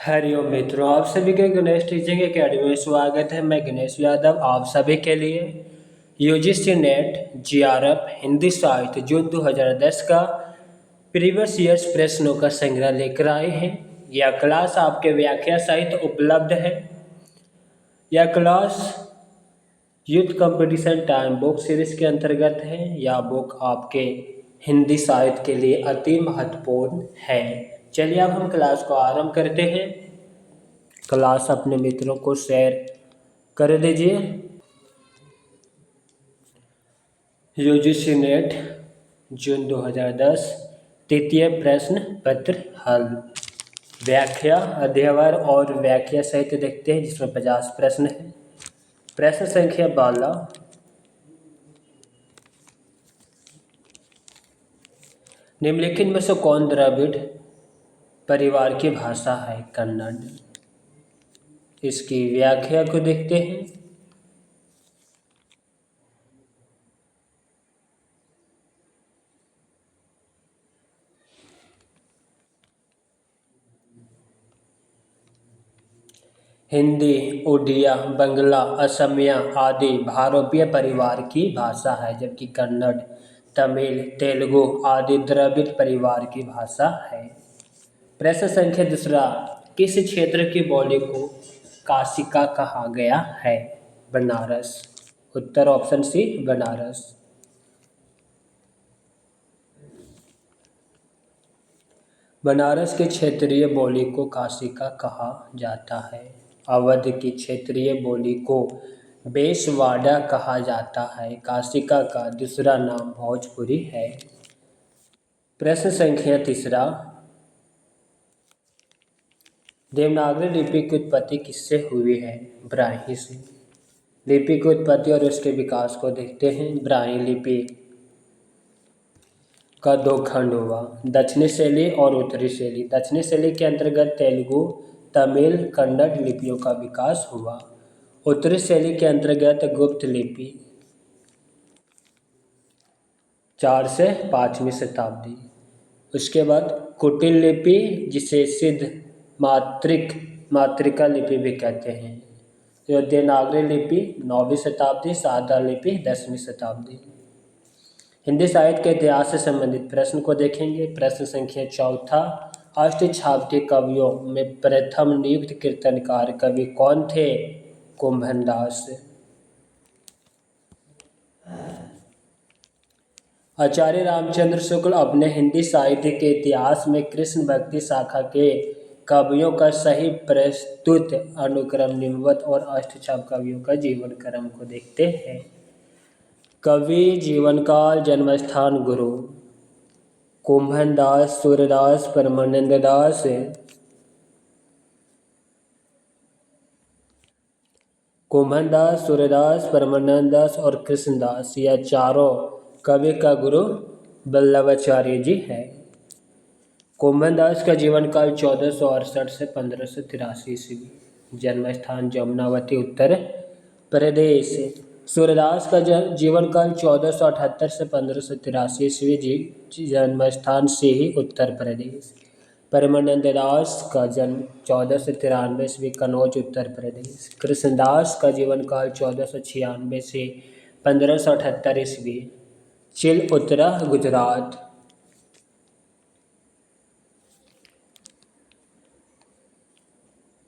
हरिओम मित्रों, आप सभी के गणेश टीचिंग एकेडमी में स्वागत है। मैं गणेश यादव आप सभी के लिए यूजीसी नेट जीआरएफ हिंदी साहित्य जून 2010 का प्रीवियस ईयर्स प्रश्नों का संग्रह लेकर आए हैं। यह क्लास आपके व्याख्या सहित उपलब्ध है। यह class youth competition time book series के अंतर्गत है। यह बुक आपके हिंदी साहित्य के लिए अति महत्वपूर्ण है। चलिए अब हम क्लास को आरंभ करते हैं। क्लास अपने मित्रों को शेयर कर दीजिए। यूजीसी नेट जून 2010 तृतीय प्रश्न पत्र हल। व्याख्या अध्ययन और व्याख्या सहित देखते हैं, जिसमें 50 प्रश्न है। प्रश्न संख्या 12, निम्नलिखित में से कौन द्रविड़ परिवार की भाषा है? कन्नड़। इसकी व्याख्या को देखते हैं। हिंदी, उड़िया, बंगला, असमिया आदि भारतीय परिवार की भाषा है, जबकि कन्नड़, तमिल, तेलुगु आदि द्रविड़ परिवार की भाषा है। प्रश्न संख्या दूसरा, किस क्षेत्र की बोली को काशिका कहा गया है? बनारस। उत्तर ऑप्शन सी बनारस। बनारस की क्षेत्रीय बोली को काशिका कहा जाता है। अवध की क्षेत्रीय बोली को बेसवाड़ा कहा जाता है। काशिका का दूसरा नाम भोजपुरी है। प्रश्न संख्या तीसरा, देवनागरी लिपि की उत्पत्ति किससे हुई है? ब्राह्मी से। लिपि की उत्पत्ति और उसके विकास को देखते हैं। ब्राह्मी लिपि का दो खंड हुआ, दक्षिणी शैली और उत्तरी शैली। दक्षिणी शैली के अंतर्गत तेलुगु, तमिल, कन्नड़ लिपियों का विकास हुआ। उत्तरी शैली के अंतर्गत गुप्त लिपि 4 से 5वीं शताब्दी। उसके बाद कुटिल लिपि, जिसे सिद्ध मातृका लिपि भी कहते हैं। तो देवनागरी लिपि 9वीं शताब्दी, सादा लिपि 10वीं शताब्दी। हिंदी साहित्य के इतिहास से संबंधित प्रश्न को देखेंगे। प्रश्न संख्या चौथा, अष्टछाप के कवियों में प्रथम नियुक्त कीर्तनकार कवि कौन थे? कुंभन दास। आचार्य रामचंद्र शुक्ल अपने हिंदी साहित्य के इतिहास में कृष्ण भक्ति शाखा के कवियों का सही प्रस्तुत अनुक्रम निम्नवत और अष्टछाप कवियों का जीवन क्रम को देखते हैं। कवि जीवनकाल, जन्मस्थान, गुरु। कुंभन दास, सूरदास, परमानंद दास। कुंभन दास, सूरदास, परमानंद दास और कृष्णदास, यह चारों कवि का गुरु वल्लभाचार्य जी है। कुंभन दास का जीवन काल 1468 से 1583 ईस्वी। जन्मस्थान जमुनावती, उत्तर प्रदेश। सूरदास का जीवन काल 1478 से 1583 ईस्वी। जन्मस्थान से ही उत्तर प्रदेश। परमानंद दास का जन्म 1493 ईस्वी, कन्नौज, उत्तर प्रदेश। कृष्णदास का जीवन काल 1496 से 1578 ईस्वी, चिल, उत्तरा, गुजरात।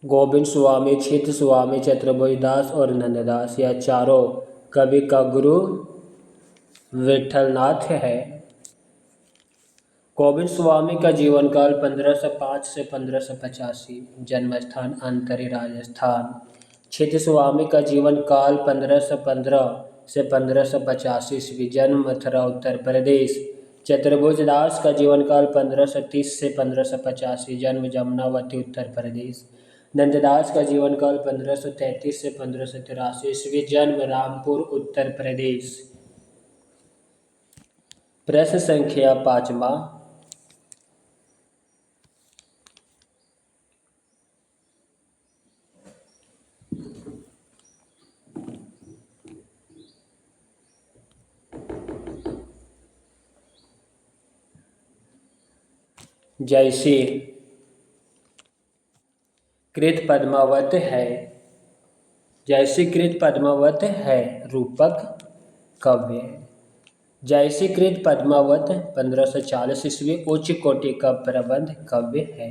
गोविंद स्वामी, चित्त स्वामी, चतुर्भुज दास और नंददास, यह चारों कवि का गुरु विठलनाथ है। गोविंद स्वामी का जीवन काल 1505 से 1585। जन्मस्थान अंतरी, राजस्थान। चित्त स्वामी का जीवन काल 1515 से 1585 ईस्वी। जन्म मथुरा, उत्तर प्रदेश। चतुर्भुज दास का जीवन काल 1530 से 1585। जन्म जमुनावती, उत्तर प्रदेश। नंददास का जीवन काल 1533 से 1583 ईस्वी। जन्म रामपुर, उत्तर प्रदेश। प्रश्न संख्या 5वां, जयसी कृत पद्मावत है। जैसी कृत पद्मावत है रूपक काव्य। जैसी कृत पद्मावत 1540 ईस्वी उच्च कोटि का प्रबंध काव्य है।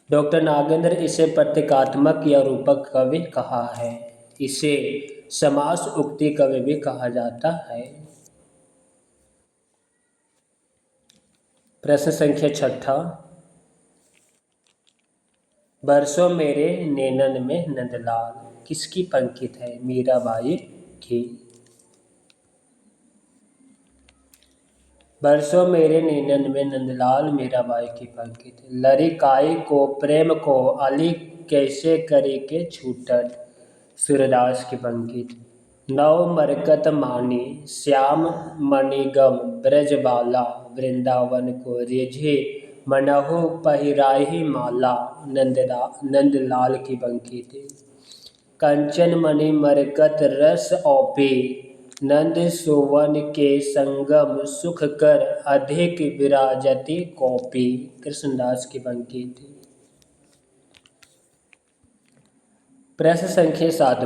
डॉक्टर नागेंद्र इसे प्रतीकात्मक या रूपक काव्य कहा है। इसे समास उक्ति काव्य भी कहा जाता है। प्रश्न संख्या 6। बरसों मेरे नैनन में नंदलाल किसकी पंक्ति है? मीराबाई की। बरसों मेरे नैनन में नंदलाल मीराबाई की पंक्ति। लरिकाई को प्रेम को अली कैसे करी के छूटत सूरदास की पंक्ति। नव मरकत मानी श्याम मणिगम ब्रजबाला वृंदावन को रिझे मनहु पहिराही माला नंदलाल की पंक्ति। कंचन मणि मरकत रस औपी नंद सुवन के संगम सुख कर अधिक विराजती कौपी कृष्णदास की पंक्ति। प्रश्न संख्या 7।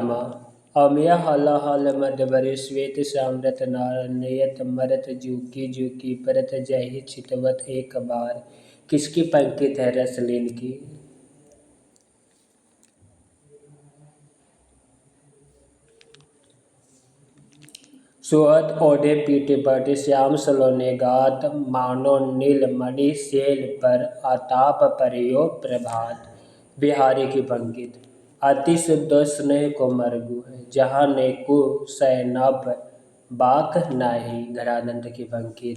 अमिया हला हल मध्यवरी श्वेत सामृत नार नयत मरत जूकी जूकी परत जही छितवत एक बार किसकी पंक्ति है? रसलीन की। सुअत ओढ़े पीठ पर श्याम सलोने गात मानो नील मणि सेल पर आताप परियो प्रभात बिहारी की पंक्ति। अति शुद्ध स्नेह को मरगु है जहाँ नेकु सैनब बाक नाही घरानंद की पंक्ति।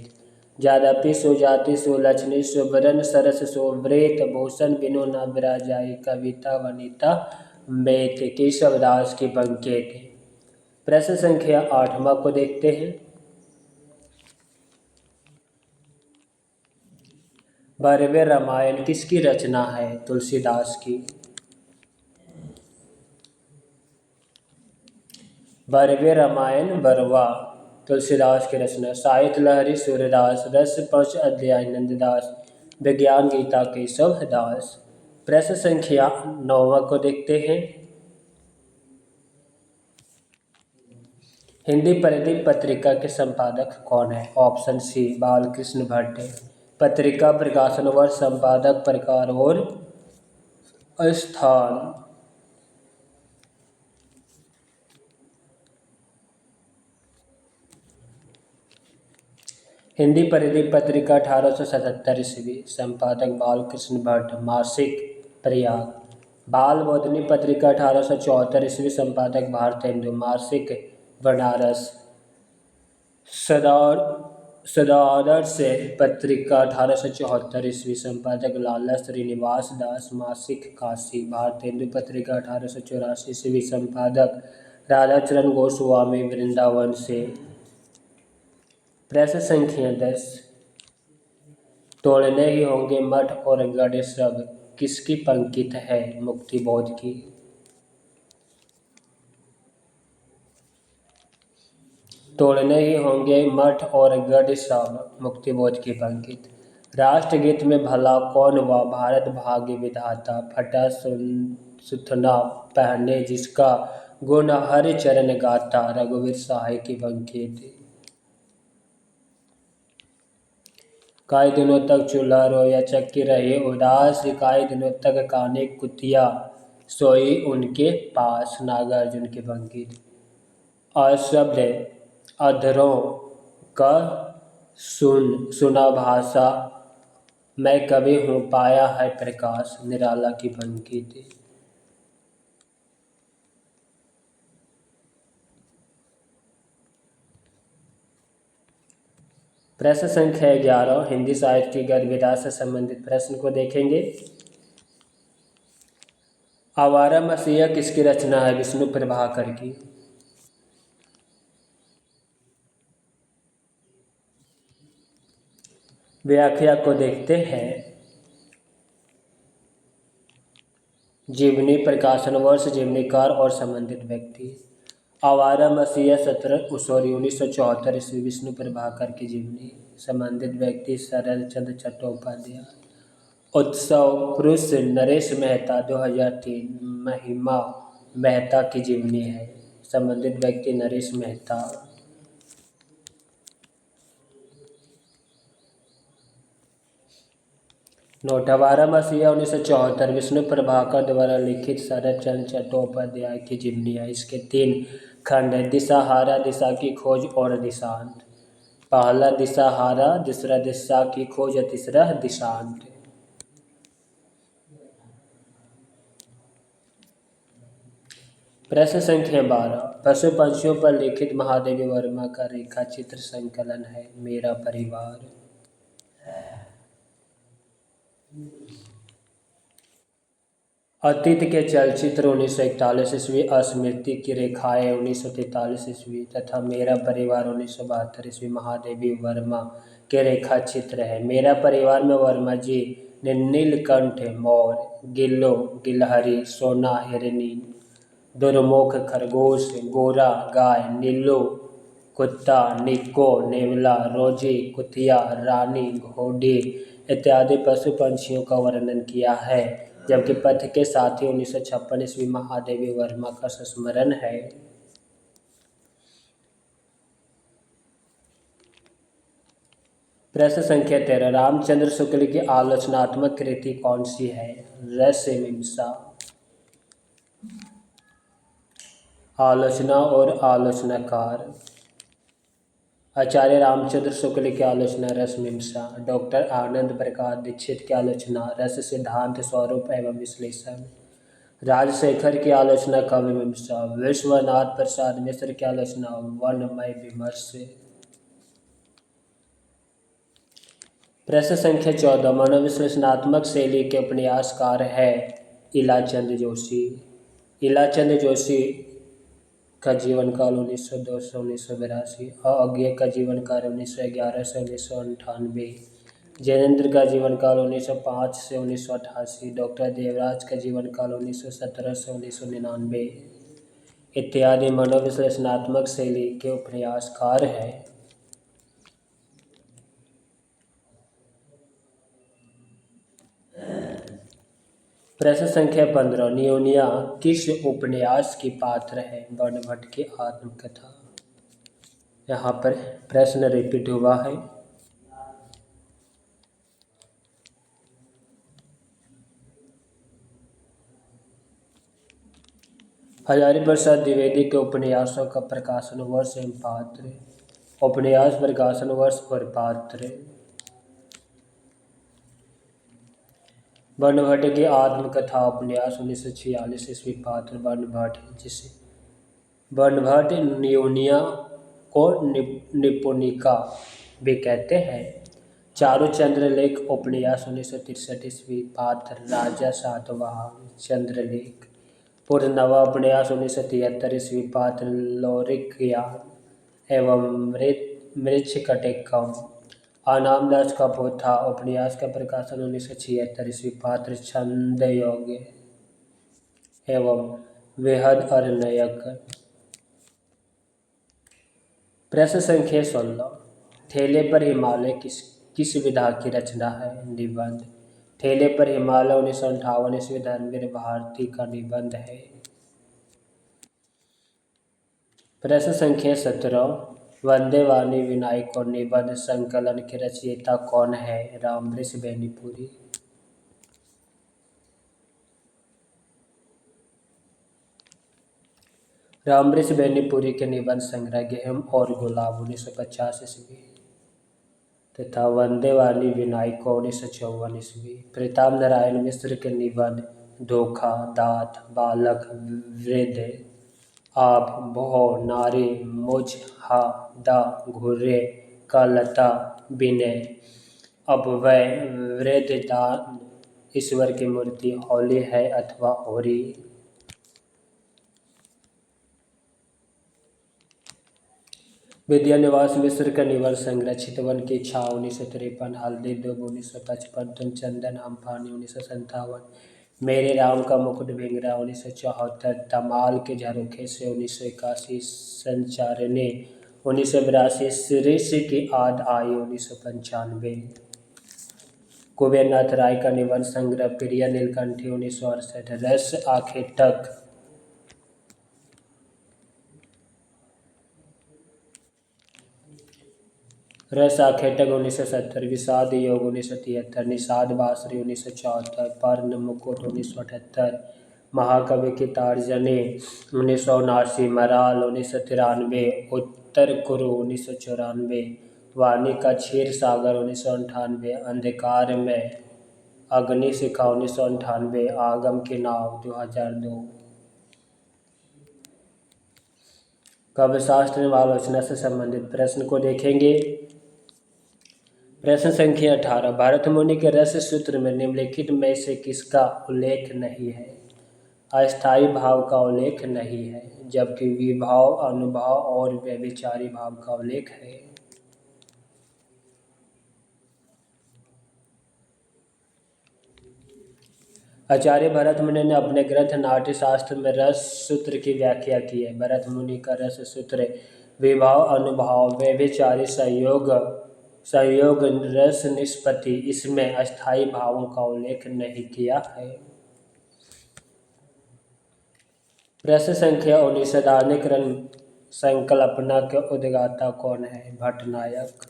यद्यपि सुजाति सुलक्षणी सुबरन सरस शोभ्रेत भूषण बिनु न विराजाई कविता वनिता मेत केशवदास की पंक्ति। प्रश्न संख्या 8 को देखते हैं। बरवे रामायण किसकी रचना है? तुलसीदास की। बरवे रामायण बरवा तुलसीदास की रचना। साहित्य लहरी सूर्यदास। रस 5 अध्याय नंददास। विज्ञान गीता केशव दास। प्रश्न संख्या 9 को देखते हैं। हिंदी प्रदीप पत्रिका के संपादक कौन है? Option C Balkrishna Bhatt. पत्रिका प्रकाशन वर्ष संपादक प्रकार और स्थान। हिंदी प्रदीप पत्रिका 1877 ईस्वी। संपादक बालकृष्ण भट्ट। मासिक प्रयाग। बाल बोधनी पत्रिका 1874 ईस्वी। संपादक भारतेंदु। मासिक बनारस। सदादर्श पत्रिका 1874 ईस्वी। संपादक लाला श्रीनिवास दास। मासिक काशी। भारतेंदु पत्रिका 1884 ईस्वी। संपादक राधाचरण गोस्वामी वृंदावन से। प्रश्न संख्या 10। तोड़ने ही होंगे मठ और गढ़ सब किसकी पंक्ति है? मुक्तिबोध की। तोड़ने ही होंगे मठ और गढ़ सब मुक्तिबोध की पंक्ति। राष्ट्रगीत में भला कौन हुआ? भारत भाग्य विधाता फटा सुथना पहने जिसका गुण हरि चरण गाता रघुवीर सहाय की पंक्ति। कई दिनों तक चूल्हा रोया चक्की रही उदास कई दिनों तक काने कुतिया सोई उनके पास नागार्जुन की पंक्ति। अशब्द अधरों का सुना भाषा मैं कभी हूँ पाया है प्रकाश निराला की पंक्ति। प्रश्न संख्या 11 हिंदी साहित्य की गर्भविदा से संबंधित प्रश्न को देखेंगे। आवारा मसीहा किसकी रचना है? विष्णु प्रभाकर की। व्याख्या को देखते हैं। जीवनी प्रकाशन वर्ष जीवनीकार और संबंधित व्यक्ति। आवारा मसीहा 17/1974 ईस्वी विष्णु प्रभाकर की जीवनी। संबंधित व्यक्ति शरद चंद्र चट्टोपाध्याय। उत्सव पुरुष नरेश मेहता 2003 महिमा मेहता की जीवनी है। संबंधित व्यक्ति नरेश मेहता। नोटा 12 मसीहा 1974 विष्णु प्रभाकर द्वारा लिखित शरद चंद्र चट्टोपाध्याय की जीवनी है। इसके 3 खंड है। दिशाहारा, दिशा की खोज और दिशांत। पहला दिशाहारा, दूसरा दिशा की खोज और तीसरा दिशांत। प्रश्न संख्या 12 पशु पंछियों पर लिखित महादेवी वर्मा का रेखा चित्र संकलन है। मेरा परिवार। अतीत के चलचित्र 1941 ईस्वी, स्मृति की रेखाएं 1943 ईस्वी तथा मेरा परिवार 1972 ईस्वी महादेवी वर्मा के रेखा चित्र है। मेरा परिवार में वर्मा जी ने नीलकंठ मोर, गिल्लो गिलहरी, सोना हिरनी, दुर्मुख खरगोश, गोरा गाय, नीलू कुत्ता, निको नेवला, रोजी कुतिया, रानी घोड़ी इत्यादि पशु पंछियों का वर्णन किया है। जबकि पथ के साथी 1956 ईस्वी महादेवी वर्मा का संस्मरण है। प्रश्न संख्या 13 रामचंद्र शुक्ल की आलोचनात्मक कृति कौन सी है? रसमीमांसा। आलोचना और आलोचनाकार। आचार्य रामचंद्र शुक्ल की आलोचना रसमीमांसा। डॉक्टर आनंद प्रकाश दीक्षित की आलोचना रस सिद्धांत स्वरूप एवं विश्लेषण। राजशेखर की आलोचना काव्यमीमांसा। विश्वनाथ प्रसाद मिश्र की आलोचना वर्णमय विमर्श। प्रश्न संख्या 14 मनोविश्लेषणात्मक शैली के उपन्यासकार है इलाचंद जोशी। इलाचंद जोशी का जीवन काल 1902 से 1982, अज्ञे का जीवन काल 1911 से 1998, जैनेन्द्र का जीवन काल 1905 से 1988, डॉक्टर देवराज का जीवन काल 1917 से 1999 इत्यादि मनोविश्लेषणात्मक शैली के उपन्यासकार हैं। प्रश्न संख्या 15 नियोनिया किस उपन्यास की पात्र है? बर्नभट्ट की आत्मकथा। यहाँ पर प्रश्न रिपीट हुआ है। हजारी प्रसाद द्विवेदी के उपन्यासों का प्रकाशन वर्ष एवं पात्र। उपन्यास प्रकाशन वर्ष और पात्र। बर्नभट्ट की आत्मकथा उपन्यास 1946 ईस्वी, पात्र बर्नभट्ट, जिसे बर्नभट्ट नियोनिया को निपुणिका भी कहते हैं। चारुचंद्रलेख उपन्यास 1963 ईस्वी, पात्र राजा सातवाहन चंद्रलेख। पूर्णनवा उपन्यास 1973 ईस्वी, पात्र लोरिकयान एवं मृच्छकटिकम। आनामदास का पोथा उपन्यास का प्रकाशन 1976 ईस्वी, पात्र छंदयोग्य एवं वृहद अरण्यक। प्रश्न संख्या 16 ठेले पर हिमालय किस विधा की रचना है? निबंध। ठेले पर हिमालय 1958 ईस्वी धर्मवीर भारती का निबंध है। प्रश्न संख्या 17 वंदे वाणी विनायक और निबंध संकलन के रचयिता कौन है? रामवृक्ष बेनीपुरी। रामवृक्ष बेनीपुरी के निबंध संग्रह गेहूं और गुलाब 1950 ईस्वी तथा वंदे वाणी विनायक को 1954 ईस्वी। प्रताप नारायण मिश्र के निबंध धोखा, दात, बालक, वृद्ध, आप, भो, नारी, मुझ, हा, दा, घुर्रे, कलता, विनय, अपव्यय, वृद्ध, दान, ईश्वर की मूर्ति, होली है अथवा होरी। विद्यानिवास मिश्र का निबंध संग्रह चितवन की छाव 1953, हल्दी दुब 1955, तुम चंदन हम पानी 1957, मेरे राम का मुकुट भिंगरा 1974, तमाल के झरोखे से 1981, संचारने 1982, ऋषि की आद आई 1995। कुबेरनाथ राय का निबंध संग्रह प्रिय नीलकंठी 1968। रस आखेटक रस आखेटक 1970, विषाद योग 1973, निषाद बांसुरी 1974, पर्ण मुकुट 1978, महाकवि की तर्जनी 1979, मराल 1993, उत्तर कुरु 1994, वाणी का क्षीर सागर 1998, अंधकार में अग्नि शिखा 1998, आगम की नाव 2002। काव्यशास्त्र में आलोचना से संबंधित प्रश्न को देखेंगे। प्रश्न संख्या 18, भरत मुनि के रस सूत्र में निम्नलिखित में से किसका उल्लेख नहीं है? अस्थायी भाव का उल्लेख नहीं है, जबकि विभाव, अनुभाव और व्यभिचारी भाव का उल्लेख है। आचार्य भरत मुनि ने अपने ग्रंथ नाट्य शास्त्र में रस सूत्र की व्याख्या की है। भरत मुनि का रस सूत्र विभाव, अनुभाव, व्यभिचारी, संयोग, रस निष्पत्ति, इसमें अस्थायी भावों का उल्लेख नहीं किया है। प्रश्न संख्या 19, साधारणीकरण संकल्पना के उद्गाता कौन है? भट्टनायक।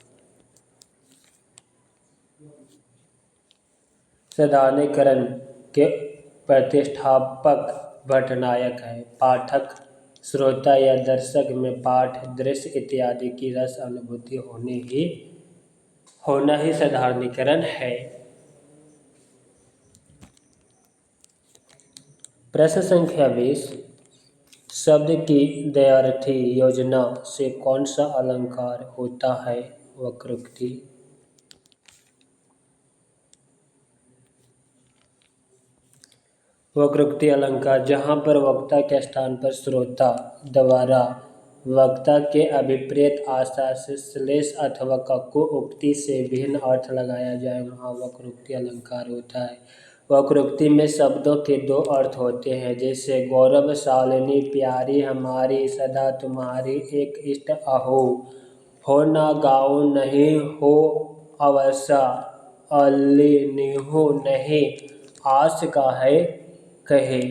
साधारणीकरण के प्रतिष्ठापक भट्टनायक है। पाठक, श्रोता या दर्शक में पाठ, दृश्य इत्यादि की रस अनुभूति होना ही साधारणीकरण है। प्रश्न संख्या 20, शब्द की द्व्यर्थी योजना से कौन सा अलंकार होता है? वक्रोक्ति। वक्रोक्ति अलंकार, जहाँ पर वक्ता के स्थान पर श्रोता द्वारा वक्ता के अभिप्रेत आशा से श्लेष अथवा कक्कु उक्ति से भिन्न अर्थ लगाया जाए, वहाँ वक्रोक्ति अलंकार होता है। वक्रोक्ति में शब्दों के दो अर्थ होते हैं, जैसे गौरवशालिनी प्यारी हमारी, सदा तुम्हारी, एक इष्ट अहो, हो ना गाऊं नहीं हो अवसा, अल्ली निहू नहीं आस का है कहे।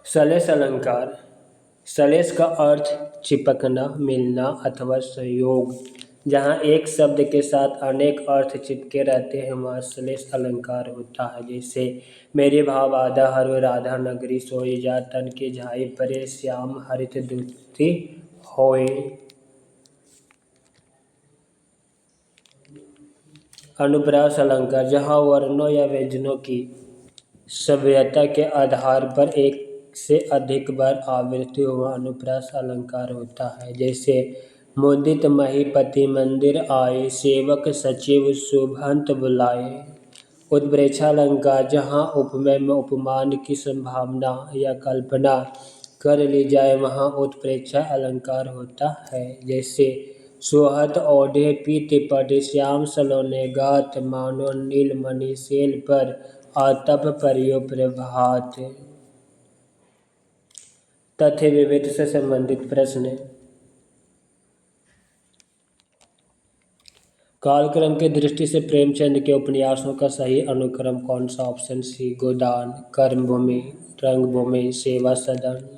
श्लेष अलंकार, श्लेष का अर्थ चिपकना, मिलना अथवा संयोग। जहाँ एक शब्द के साथ अनेक अर्थ चिपके रहते हैं, वहाँ श्लेष अलंकार होता है। जैसे मेरे भाव आधा हरो राधा नगरी सोई, जा तन की झाई परे श्याम हरित दुति होए। अनुप्रास अलंकार, जहाँ वर्णों या व्यंजनों की सभ्यता के आधार पर एक से अधिक बार आवृत्ति हुआ अनुप्रास अलंकार होता है। जैसे मुदित महीपति मंदिर आए, सेवक सचिव शुभंत बुलाए। उत्प्रेक्षा अलंकार, जहाँ उपमेय में उपमान की संभावना या कल्पना कर ली जाए, वहाँ उत्प्रेक्षा अलंकार होता है। जैसे सोहत ओढ़े पीत पट, श्याम सलोने गात, मानो नीलमणि सेल पर, आतप परियो प्रभात। तथ्य विवेद से संबंधित प्रश्न। कालक्रम की दृष्टि से प्रेमचंद के उपन्यासों का सही अनुक्रम कौन सा? ऑप्शन सी, गोदान, कर्मभूमि, रंगभूमि, सेवा सदन।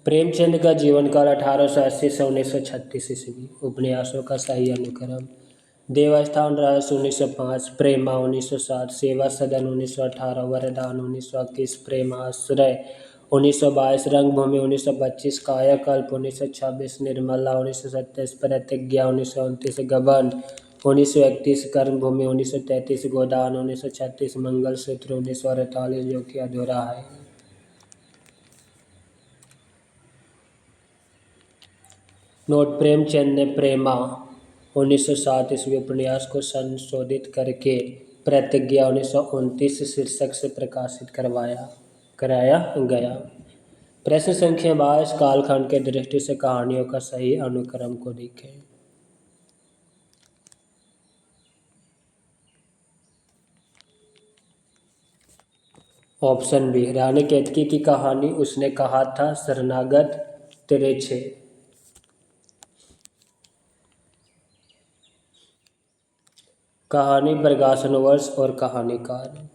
प्रेमचंद का जीवन काल 1880 से 1936 ईस्वी। उपन्यासों का सही अनुक्रम: देवस्थान रहस्य 1905, प्रेमा 1907, सेवा सदन 1918, वरदान 1921, प्रेमाश्रय 1922, रंगभूमि 1925, कायाकल्प 1926, निर्मला 1927, प्रतिज्ञा 1929, गबन 1931, कर्मभूमि 1933, गोदान 1936, मंगलसूत्र 1948, जो कि अधूरा है। नोट: प्रेमचंद ने प्रेमा 1907 ईस्वी उपन्यास को संशोधित करके प्रतिज्ञा 1929 शीर्षक से प्रकाशित कराया गया। प्रश्न संख्या 22, कालखंड के दृष्टि से कहानियों का सही अनुक्रम को देखें। ऑप्शन बी रानी केतकी की कहानी उसने कहा था, शरणागत, तिरछे। कहानी, प्रकाशन वर्ष और कहानीकार।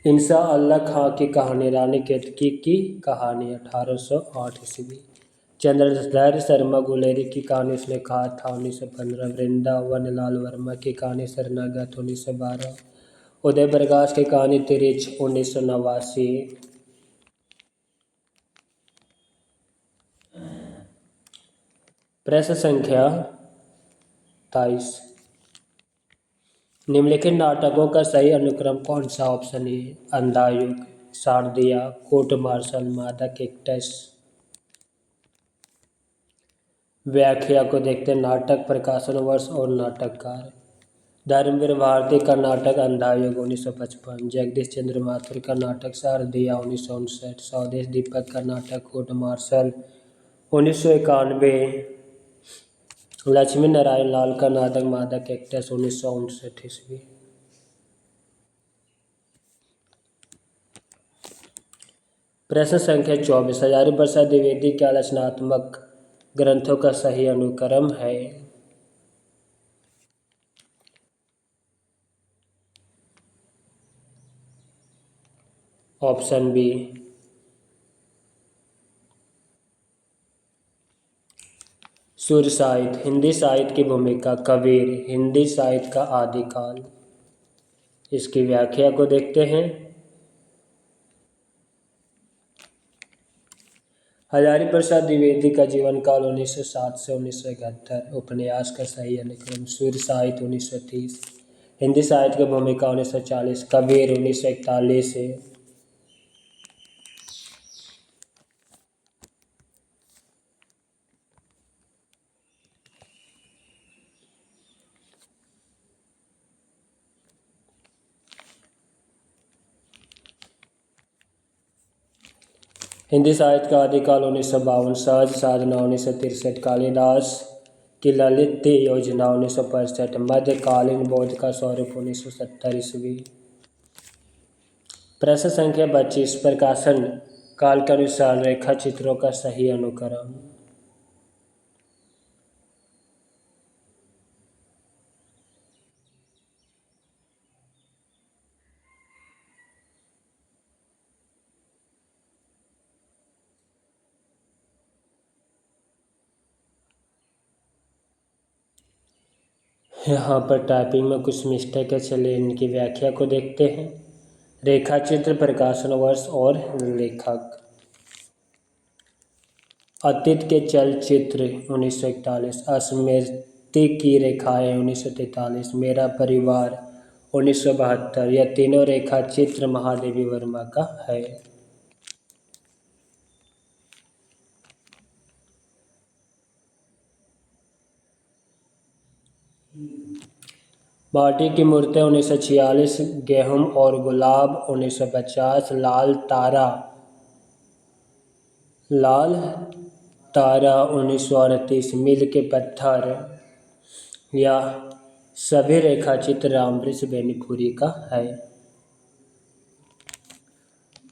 इंसा अल्लाह खां की कहानी, रानी केतकी की कहानी 1808 ईस्वी। चंद्रधर शर्मा गुलेरी की कहानी उसने कहा था 1915। वृंदावन लाल वर्मा की कहानी शरणागत 1912। उदय प्रकाश की कहानी तिरछ 1989। प्रश्न संख्या 23। निम्नलिखित नाटकों का सही अनुक्रम कौन सा? Option A Andha Yug, शारदिया, court martial, मादा कैक्टस। व्याख्या को देखते हैं। नाटक, प्रकाशन वर्ष और नाटककार। धर्मवीर भारती का नाटक अंधायुग 1955। जगदीश चंद्र माथुर का नाटक शारदिया 1959। स्वदेश दीपक का नाटक कोर्ट मार्शल 1991। लक्ष्मी नारायण लाल का नाटक मादा कैक्टस 1959 ईस्वी। प्रश्न संख्या 24। हजारी प्रसाद द्विवेदी के आलोचनात्मक ग्रंथों का सही अनुक्रम है? ऑप्शन बी सूर्य साहित्य, हिंदी साहित्य की भूमिका, कबीर, हिंदी साहित्य का आदिकाल। इसकी व्याख्या को देखते हैं। हजारी प्रसाद द्विवेदी का जीवन काल 1907 से 1971। उपन्यास का सही अनुक्रम सूर्य साहित्य 1930, हिंदी साहित्य की भूमिका 1940, कबीर 1941 से। हिंदी साहित्य का आदिकाल 1952, सहज साधना 1963, कालिदास की ललित योजना 1965, मध्यकालीन बौद्ध का स्वरूप 1970 ईस्वी। प्रश्न संख्या 25। प्रकाशन काल के अनुसार रेखा चित्रों का सही अनुक्रम। यहाँ पर टाइपिंग में कुछ मिस्टेक है, चलिए इनकी व्याख्या को देखते हैं। रेखा चित्र, प्रकाशन वर्ष और लेखक। अतीत के चलचित्र 1941, स्मृति की रेखाएं 1943, मेरा परिवार 1972। यह तीनों रेखा चित्र महादेवी वर्मा का है। माटी की मूर्तें 1946, गेहूं और गुलाब 1950, लाल तारा 1938, मील के पत्थर। या सभी रेखा चित्र रामवृक्ष बेनीपुरी का है।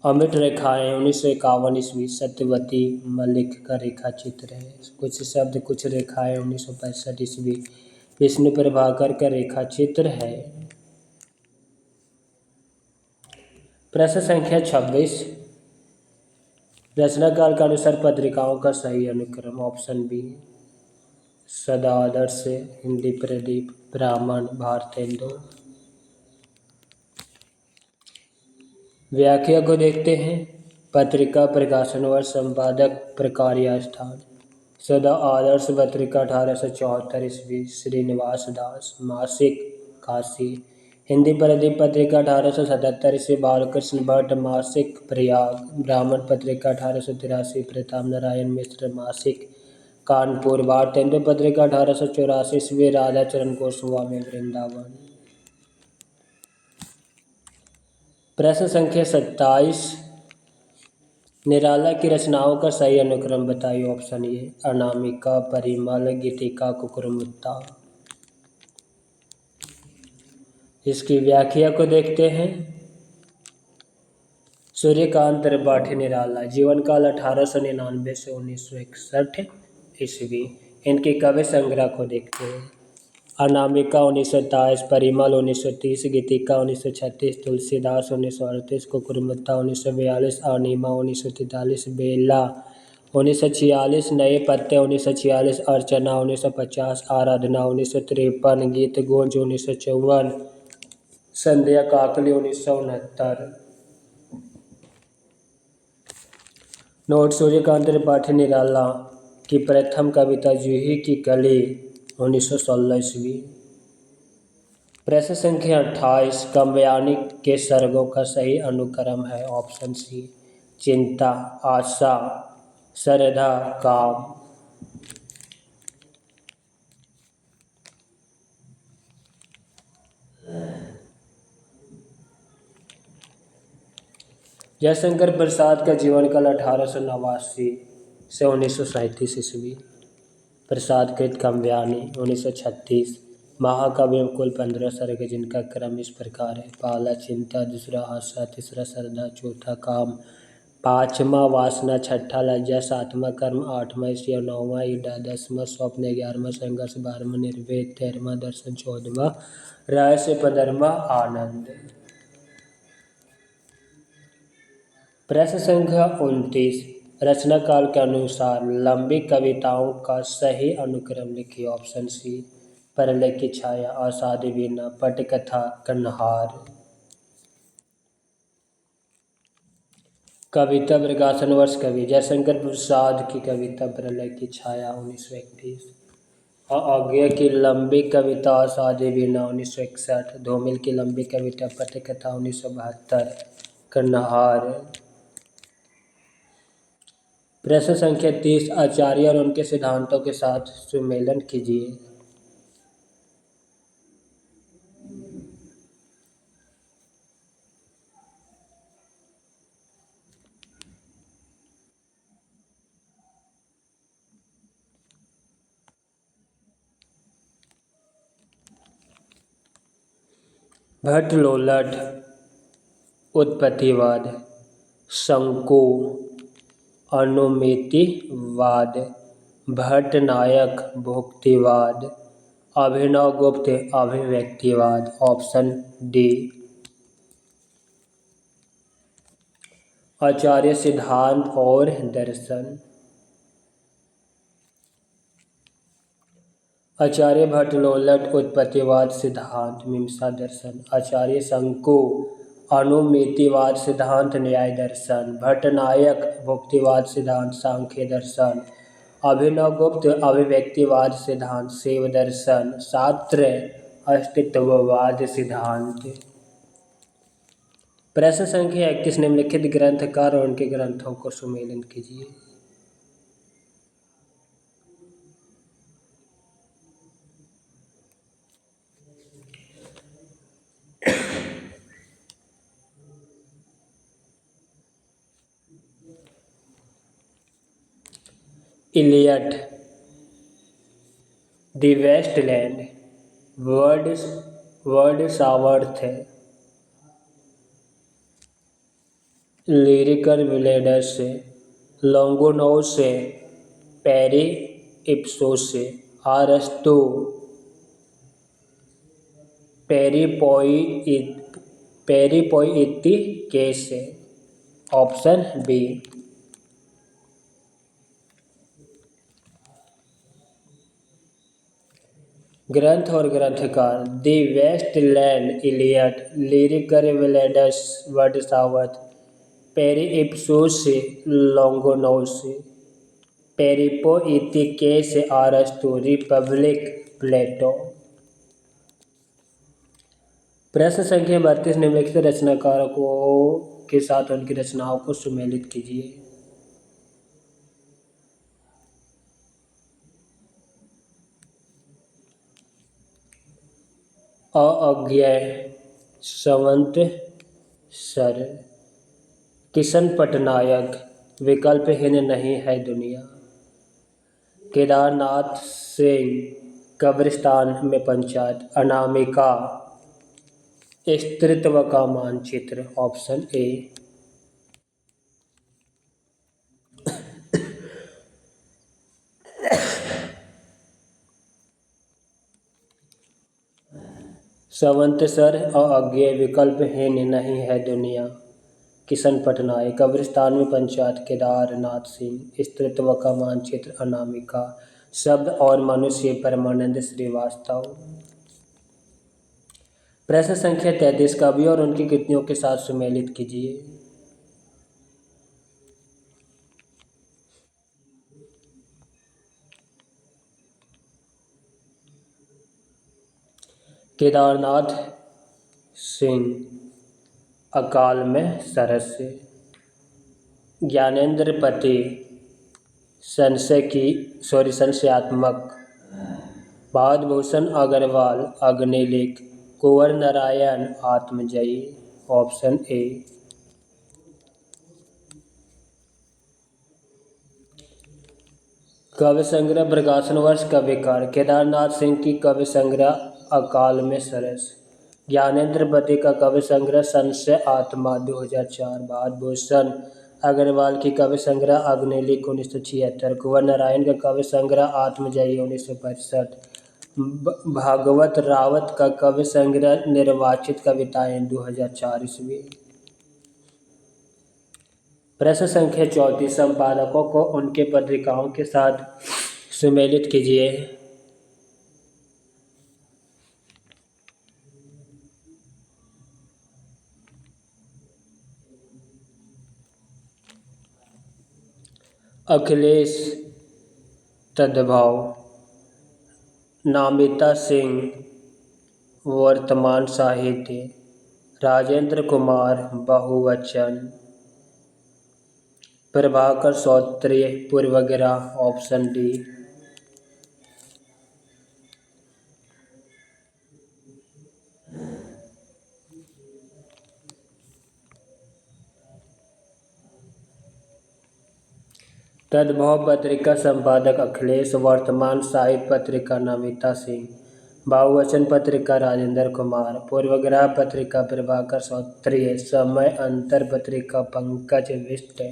अमृत रेखाएं 1951 ईस्वी, सत्यवती मलिक का रेखा चित्र है। कुछ शब्द कुछ रेखाएं 1965 ईस्वी, विष्णु प्रभाकर का रेखा चित्र है। प्रश्न संख्या 26। रचना काल के अनुसार पत्रिकाओं का सही अनुक्रम। ऑप्शन बी सदा आदर्श, हिंदी प्रदीप, ब्राह्मण, भारतेंदु। व्याख्या को देखते हैं। पत्रिका, प्रकाशन वर्ष, संपादक, प्रकार या स्थान। सदा आदर्श पत्रिका 1874 ईस्वी, श्रीनिवास दास। मासिक काशी। हिंदी प्रदीप पत्रिका 1877 ईस्वी, बालकृष्ण भट्ट। मासिक प्रयाग। ब्राह्मण पत्रिका 1883, प्रताप नारायण मिश्र। मासिक कानपुर। भारतेंदु पत्रिका 1884 ईस्वी, राधाचरण गोस्वामी, वृंदावन। प्रश्न संख्या 27। निराला की रचनाओं का सही अनुक्रम बताइए। ऑप्शन ए अनामिका, परिमल, गीतिका, कुकुरमुत्ता। इसकी व्याख्या को देखते हैं। सूर्यकांत त्रिपाठी निराला, जीवन काल 1899 से 1961 ईस्वी। इनके काव्य संग्रह को देखते हैं। अनामिका 1927, परिमल 1930, गीतिका 1936, तुलसीदास 1938, कुकुरमुत्ता 1942, अनिमा 1943, बेला 1946, नए पत्ते 1946, अर्चना 1950, आराधना 1953, गीत गूंज 1954, संध्या काकली 1969। नोट: सूर्यकांत त्रिपाठी निराला की प्रथम कविता जूही की कली 1916 ईस्वी। प्रश्न संख्या 28, काव्यानी के सर्गों का सही अनुक्रम है। ऑप्शन सी, चिंता, आशा, श्रद्धा, काम। जयशंकर प्रसाद का जीवन काल 1889 से 1937 ईस्वी। प्रसाद कृत काव्यानी 1936। महाकाव्य में कुल 15 सर्ग है, जिनका क्रम इस प्रकार है। पहला चिंता, दूसरा आशा, तीसरा श्रद्धा, चौथा काम, पांचवा वासना, छठा लज्जा, सातवां कर्म, आठवां ईर्ष्या, नौवां ईर्ष्या, 10वां स्वप्न, 11वां संघर्ष, 12वां निर्वेद, 13वां दर्शन, 14वां रहस्य, 15वां आनंद। प्रश्न संख्या 29, रचना काल के अनुसार लंबी कविताओं का सही अनुक्रम लिखिए। ऑप्शन सी, प्रलय की छाया, आषाढ़ी वीणा, पटकथा, कन्हार। कविता प्रकाशन वर्ष कवि, जयशंकर प्रसाद की कविता प्रलय की छाया 1931। आज्ञा की लंबी कविता आषाढ़ी वीणा 1961। धूमिल की लंबी कविता पटकथा 1972। कन्हार। प्रश्न संख्या 30, आचार्य और उनके सिद्धांतों के साथ सुमेलन कीजिए। भट्टलोलट उत्पत्तिवाद, शंकु अनुमितिवाद, भट्टनायक भुक्तिवाद, अभिनवगुप्त अभिव्यक्तिवाद। Option D. आचार्य सिद्धांत और दर्शन। आचार्य भट्टलोलट उत्पत्तिवाद सिद्धांत मीमांसा दर्शन। आचार्य शंकु अनुमितिवाद सिद्धांत न्याय दर्शन। भट्टनायक भुक्तिवाद सिद्धांत सांख्य दर्शन। अभिनवगुप्त अभिव्यक्तिवाद सिद्धांत शैव दर्शन। शास्त्र अस्तित्ववाद सिद्धांत। प्रश्न संख्या 31, निम्नलिखित ग्रंथकार और उनके ग्रंथों को सुमेलन कीजिए। Iliad, the Wasteland, Wordsworth, Lyrical Ballads, Longinus, Peri Hypsous, अरस्तु, पेरिपोइटिकेस। Option B. ग्रंथ और ग्रंथकार, the Wasteland, Iliad, Lyrical Ballads, Wordsworth, Peri Hypsous, Longinus, Peri Poietikes, अरस्तु, रिपब्लिक, प्लेटो। प्रश्न संख्या 32, निम्नलिखित रचनाकारों के साथ उनकी रचनाओं को सुमेलित कीजिए। अज्ञेय, संवत सर, किशन पटनायक, विकल्पहीन नहीं है दुनिया, केदारनाथ सिंह, कब्रिस्तान में पंचायत, अनामिका, स्त्रीत्व का मानचित्र, ऑप्शन ए। संवत सर अज्ञेय, विकल्पहीन नहीं है दुनिया, किशन पटनायक। कब्रिस्तान में पंचायत, केदारनाथ सिंह। स्त्रीत्व का मानचित्र, अनामिका। शब्द और मनुष्य, परमानंद श्रीवास्तव। प्रश्न संख्या 33, कवि और उनकी कृतियों के साथ सुमेलित कीजिए। केदारनाथ सिंह, अकाल में सरस। ज्ञानेंद्र पति, संशयात्मक। भावभूषण अग्रवाल, अग्निलिख। कुंवर नारायण, आत्मजयी। Option A. काव्य संग्रह, प्रकाशन वर्ष, कविकार। केदारनाथ सिंह की काव्य संग्रह अकाल में सरस। ज्ञानेंद्र पति का काव्य संग्रह संशय आत्मा 2004। भावभूषण अग्रवाल की काव्य संग्रह अग्निलिख 1976। कुंवर नारायण का काव्य संग्रह आत्मजयी 1965। भागवत रावत का काव्य संग्रह निर्वाचित कविताएं 2004 ईस्वी। प्रश्न संख्या 34, संपादकों को उनके पत्रिकाओं के साथ सुमेलित कीजिए। अखिलेश तद्भव, नामिता सिंह, वर्तमान साहित्य। राजेंद्र कुमार, बहुवचन। प्रभाकर श्रोत्रिय, पूर्वग्रह। Option D. तद्भव पत्रिका संपादक अखिलेश, वर्तमान साहित्य पत्रिका नमिता सिंह, बहुवचन पत्रिका राजेंद्र कुमार, पूर्वग्रह पत्रिका प्रभाकर श्रोत्रिय, समय अंतर पत्रिका पंकज बिष्ट।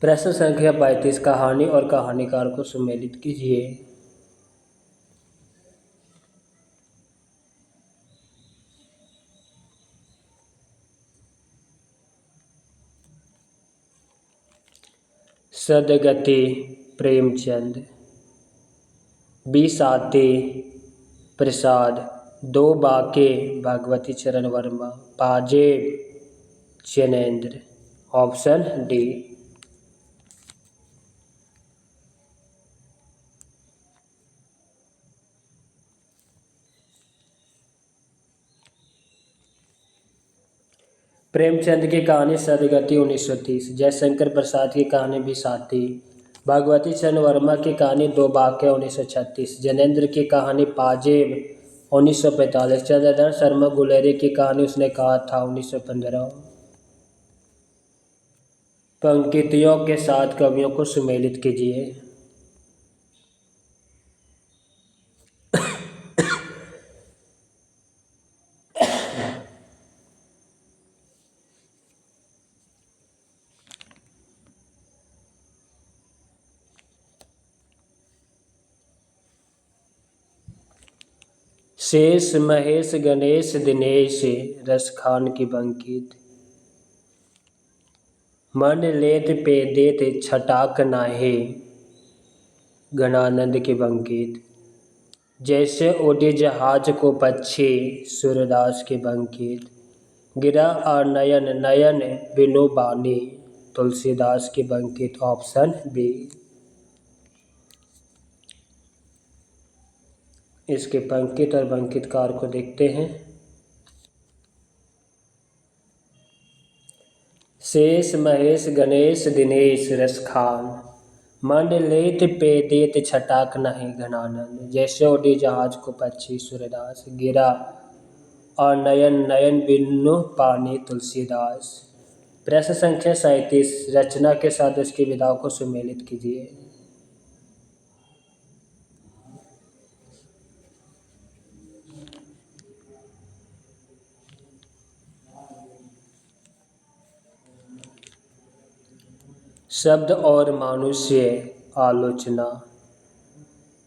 प्रश्न संख्या 35, कहानी और कहानीकार को सुमेलित कीजिए। सदगति, प्रेमचंद। बिसाती, प्रसाद। दो बाके, भगवती चरण वर्मा, पाजेब, चैनेन्द्र। Option D. प्रेमचंद की कहानी सदगति 1930, जयशंकर प्रसाद की कहानी बिसाती, भगवती चरण वर्मा की कहानी दो बाके 1936, जैनेन्द्र की कहानी पाजेब 1945, चंद्रधर शर्मा गुलेरिया की कहानी उसने कहा था 1915। पंक्तियों के साथ कवियों को सुमेलित कीजिए। शेष, महेश, गणेश, दिनेश, रसखान की बंकित। मन लेत पे देत छटाक नाहे, घनानंद की बंकित। जैसे उड़े जहाज को पक्षी, सूरदास की बंकित। गिरा और नयन नयन बिनु बानी, तुलसीदास की बंकित। Option B. इसके पंकित और बंकितकार को देखते हैं। शेष, महेश, गणेश, दिनेश, रसखान। मन लेत पे देत छटाक नहीं, घनानंद। जैसे उड़ी जहाज को पक्षी, सूरदास। गिरा और नयन नयन बिनु पानी, तुलसीदास। प्रश्न संख्या 37, रचना के साथ उसकी विधाओं को सुमेलित कीजिए। शब्द और मानुष्य आलोचना,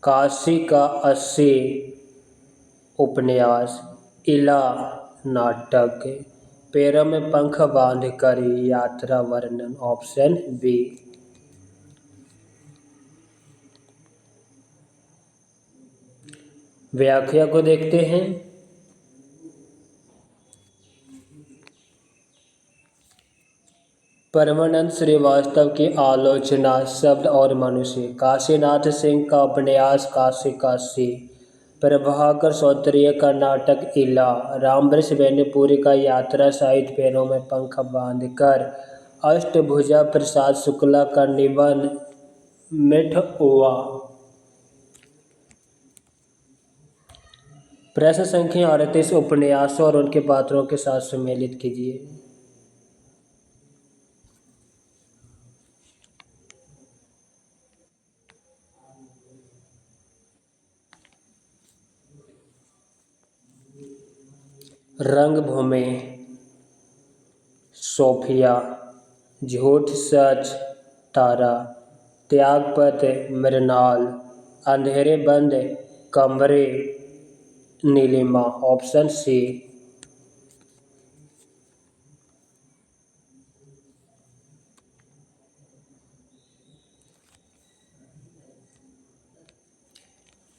काशी का 80 उपन्यास, इला नाटक, पैरों में पंख बांधकर यात्रा वर्णन। Option B. व्याख्या को देखते हैं। परमानंद श्रीवास्तव की आलोचना, शब्द और मनुष्य, काशीनाथ सिंह का उपन्यास काशी काशी, प्रभाकर सौत्रिय का नाटक इला, रामवृक्ष बेनीपुरी का यात्रा साहित्य पैरों में पंख बांधकर, अष्टभुजा प्रसाद शुक्ला का निबंध मिठउआ। प्रश्न संख्या 38 उपन्यासों और उनके पात्रों के साथ सम्मिलित कीजिए। रंगभूमि, सोफिया, झूठ सच, तारा, त्यागपत्र, मृणाल, अंधेरे बंद कमरे, नीलिमा। Option C.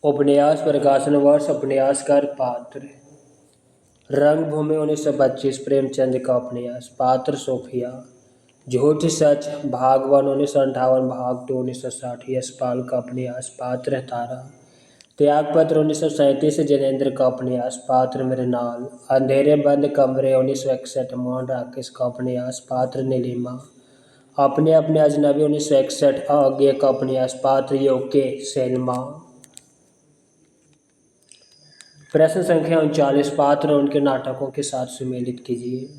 उपन्यास प्रकाशन वर्ष, उपन्यासकार पात्र। रंगभूमि 1925 प्रेमचंद का उपन्यास, पात्र सोफिया। झूठ सच भागवन 1958, भाग 2 1960 यशपाल का उपन्यास, पात्र तारा। त्यागपत्र 1937 जैनेन्द्र का उपन्यास, पात्र मृणाल। अंधेरे बंद कमरे 1961 मोहन राकेश का उपन्यास, पात्र नीलिमा। अपने अपने अजनबी 1961 अज्ञे का उपन्यास, पात्र यूके सैलमा। प्रश्न संख्या 39 पात्र और उनके नाटकों के साथ सुमेलित कीजिए।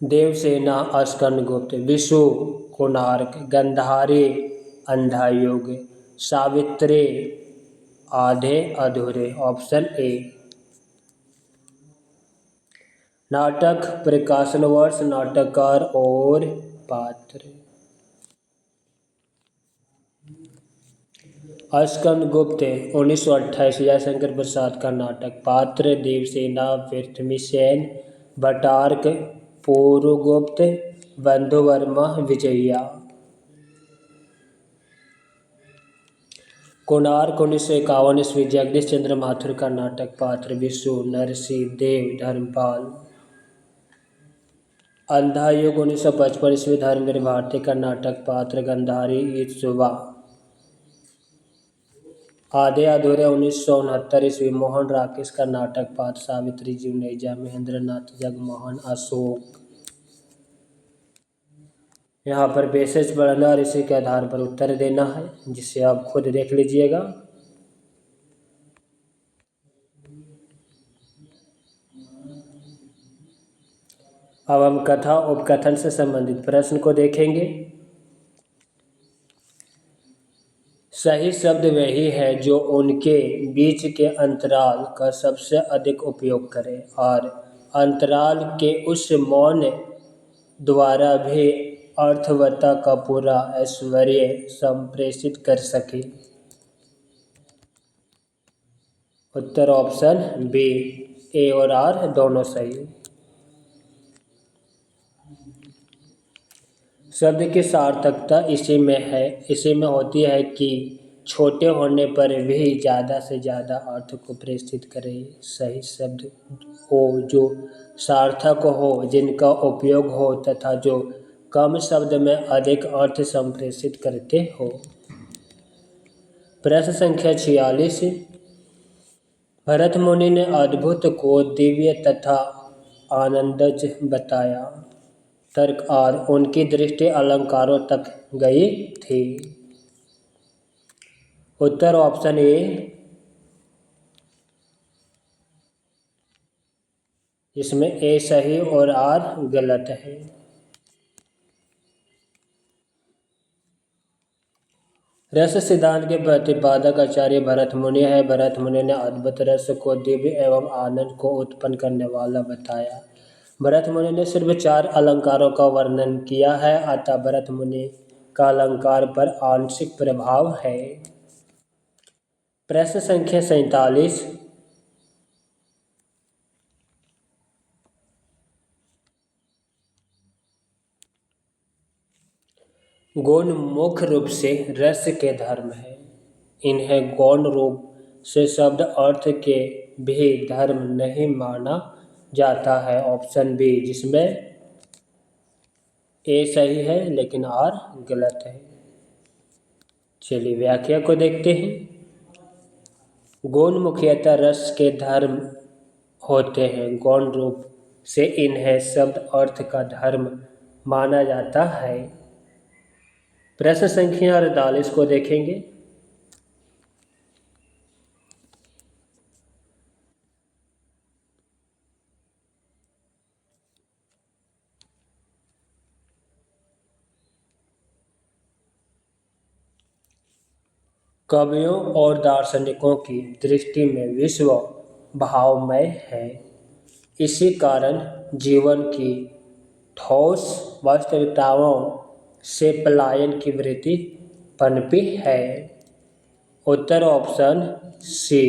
देवसेना अस्कंदगुप्त, विशु कोणार्क, गंधारी अंधायुग, सावित्री आधे अधूरे। Option A. नाटक प्रकाशन वर्ष, नाटककार और पात्र। अस्कंदगुप्त 1928 जयशंकर प्रसाद का नाटक, पात्र देवसेना पृथ्वीसेन, भट्टारक पुरुगुप्त, बंधुवर्मा विजया। कोणार्क 1951 ईस्वी जगदीश चंद्र माथुर का नाटक, पात्र विशु नरसिंह देव धर्मपाल। अंधायुग 1955 ईस्वी धर्मवीर भारती का नाटक, पात्र गंधारी ईसुवा। आधे अधूरे 1969 ईस्वी मोहन राकेश का नाटक, पात्र सावित्री जुनेजा, महेंद्र नाथ जगमोहन, अशोक। यहाँ पर बेसिस पढ़ना और इसी के आधार पर उत्तर देना है, जिसे आप खुद देख लीजिएगा। अब हम कथा उपकथन से संबंधित प्रश्न को देखेंगे। सही शब्द वही है जो उनके बीच के अंतराल का सबसे अधिक उपयोग करे और अंतराल के उस मौन द्वारा भी अर्थवत्ता का पूरा ऐश्वर्य संप्रेषित कर सके। उत्तर ऑप्शन बी। ए और आर दोनों सही। शब्द की सार्थकता इसी में होती है कि छोटे होने पर भी ज़्यादा से ज़्यादा अर्थ को प्रेषित करे। सही शब्द हो जो सार्थक हो, जिनका उपयोग हो तथा जो कम शब्द में अधिक अर्थ संप्रेषित करते हो। प्रश्न संख्या 46 भरत मुनि ने अद्भुत को दिव्य तथा आनंदज बताया। तर्क आर उनकी दृष्टि अलंकारों तक गई थी। उत्तर ऑप्शन ए। इसमें ए सही और आर गलत है। रस सिद्धांत के प्रतिपादक आचार्य भरत मुनि है। भरत मुनि ने अद्भुत रस को दिव्य एवं आनंद को उत्पन्न करने वाला बताया। भरत मुनि ने सिर्फ 4 अलंकारों का वर्णन किया है, अतः भरत मुनि का अलंकार पर आंशिक प्रभाव है। प्रश्न संख्या 47। गौण मुख्य रूप से रस के धर्म है। इन्हें गौण रूप से शब्द अर्थ के भी धर्म नहीं माना जाता है। ऑप्शन बी, जिसमें ए सही है लेकिन आर गलत है। चलिए व्याख्या को देखते हैं। गौण मुख्यतः रस के धर्म होते हैं। गौण रूप से इन्हें शब्द अर्थ का धर्म माना जाता है। प्रश्न संख्या 48 को देखेंगे। कवियों और दार्शनिकों की दृष्टि में विश्व भावमय है। इसी कारण जीवन की ठोस वास्तविकताओं से पलायन की वृत्ति पनपी है। उत्तर ऑप्शन सी,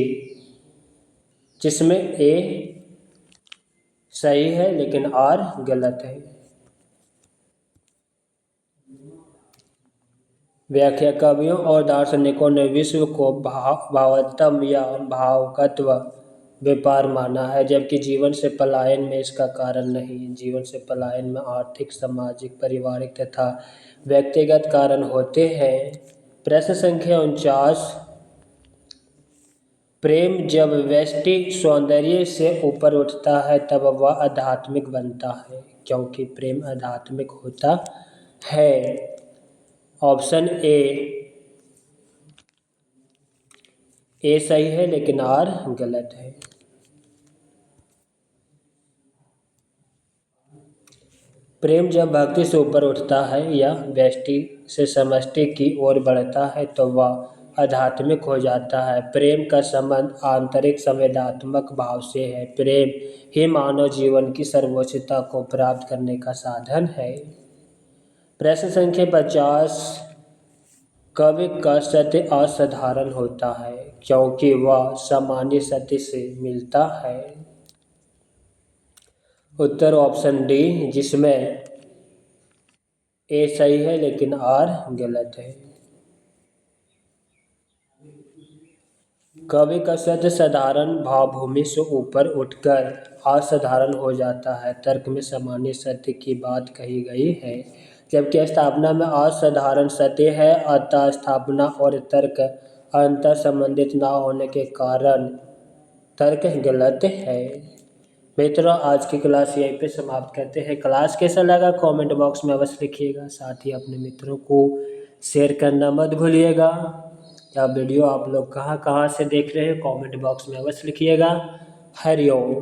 जिसमें ए सही है लेकिन आर गलत है। व्याख्या, कवियों और दार्शनिकों ने विश्व को भावात्म या भावकत्व व्यापार माना है, जबकि जीवन से पलायन में इसका कारण नहीं है। जीवन से पलायन में आर्थिक, सामाजिक, पारिवारिक तथा व्यक्तिगत कारण होते हैं। प्रश्न संख्या 49। प्रेम जब व्यष्टि सौंदर्य से ऊपर उठता है तब वह आध्यात्मिक बनता है, क्योंकि प्रेम आध्यात्मिक होता है। ऑप्शन ए सही है लेकिन आर गलत है। प्रेम जब भक्ति से ऊपर उठता है या व्यष्टि से समष्टि की ओर बढ़ता है तो वह आध्यात्मिक हो जाता है। प्रेम का संबंध आंतरिक संवेदनात्मक भाव से है। प्रेम ही मानव जीवन की सर्वोच्चता को प्राप्त करने का साधन है। प्रश्न संख्या 50। कवि का सत्य असाधारण होता है क्योंकि वह सामान्य सत्य से मिलता है। उत्तर ऑप्शन डी, जिसमें ए सही है लेकिन आर गलत है। कवि का सत्य साधारण भावभूमि से ऊपर उठकर असाधारण हो जाता है। तर्क में सामान्य सत्य की बात कही गई है, जबकि स्थापना में असाधारण सत्य है। अतः स्थापना और तर्क अंतर संबंधित न होने के कारण तर्क गलत है। मित्रों, आज की क्लास यहीं पे समाप्त करते हैं। क्लास कैसा लगा कमेंट बॉक्स में अवश्य लिखिएगा। साथ ही अपने मित्रों को शेयर करना मत भूलिएगा। या वीडियो आप लोग कहाँ कहाँ से देख रहे हैं कमेंट बॉक्स में अवश्य लिखिएगा। हरिओम।